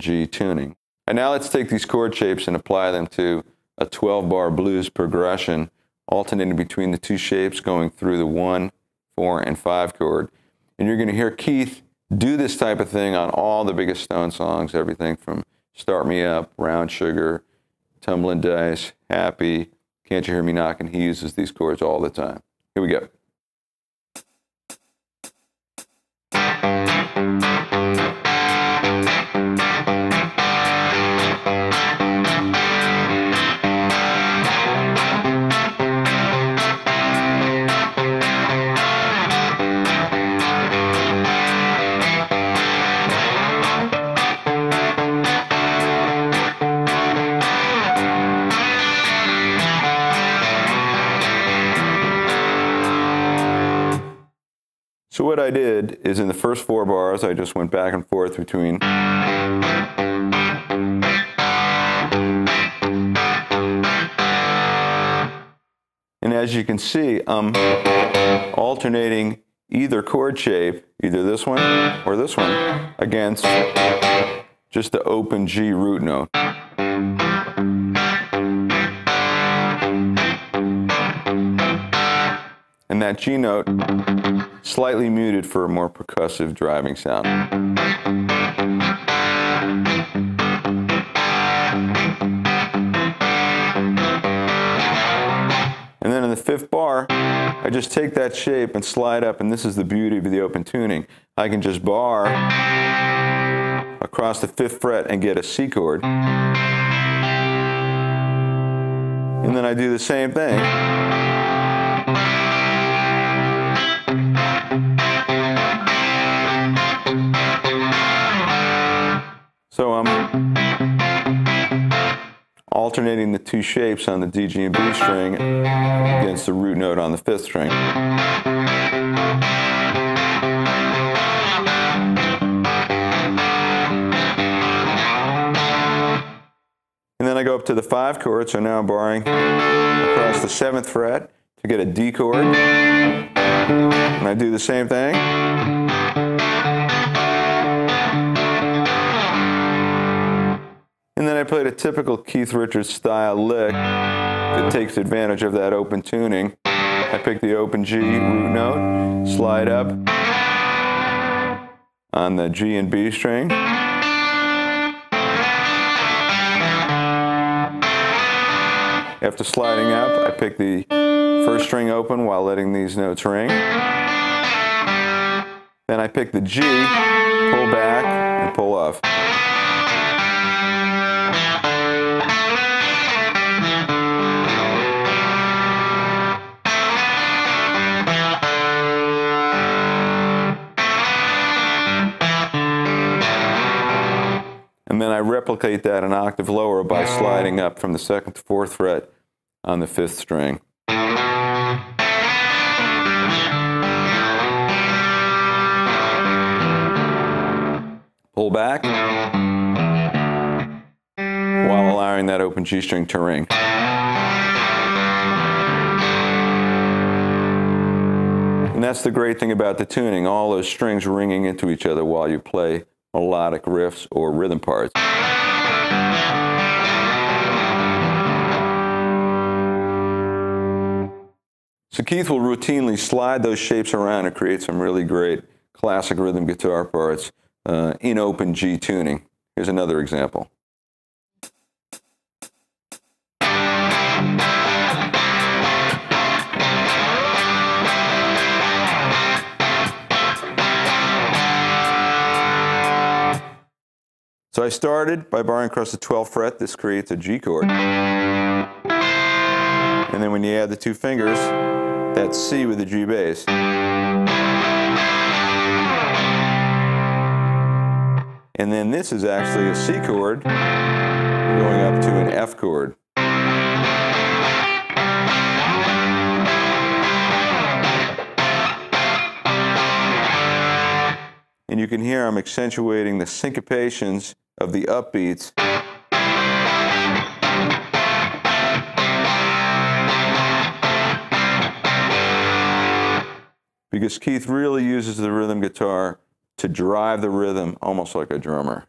G tuning. And now let's take these chord shapes and apply them to a 12-bar blues progression, alternating between the two shapes going through the 1, 4, and 5 chord. And you're going to hear Keith do this type of thing on all the biggest Stone songs, everything from Start Me Up, Brown Sugar, Tumbling Dice, Happy, Can't You Hear Me Knocking. He uses these chords all the time. Here we go. So what I did is in the first 4 bars, I just went back and forth between and as you can see, I'm alternating either chord shape, either this one or this one, against just the open G root note. And that G note, slightly muted for a more percussive driving sound. And then in the 5th bar, I just take that shape and slide up, and this is the beauty of the open tuning. I can just bar across the 5th fret and get a C chord. And then I do the same thing. So I'm alternating the two shapes on the D, G, and B string against the root note on the 5th string. And then I go up to the 5 chord, so now I'm barring across the 7th fret to get a D chord. And I do the same thing. And then I played a typical Keith Richards style lick that takes advantage of that open tuning. I pick the open G root note, slide up on the G and B string. After sliding up, I pick the 1st string open while letting these notes ring. Then I pick the G, pull back, and pull off. And then I replicate that an octave lower by sliding up from the 2nd to 4th fret on the 5th string. Pull back while allowing that open G string to ring. And that's the great thing about the tuning, all those strings ringing into each other while you play melodic riffs or rhythm parts. So Keith will routinely slide those shapes around and create some really great classic rhythm guitar parts in open G tuning. Here's another example. So I started by barring across the 12th fret. This creates a G chord. And then when you add the 2 fingers, that's C with the G bass. And then this is actually a C chord going up to an F chord. And you can hear I'm accentuating the syncopations of the upbeats. Because Keith really uses the rhythm guitar to drive the rhythm almost like a drummer.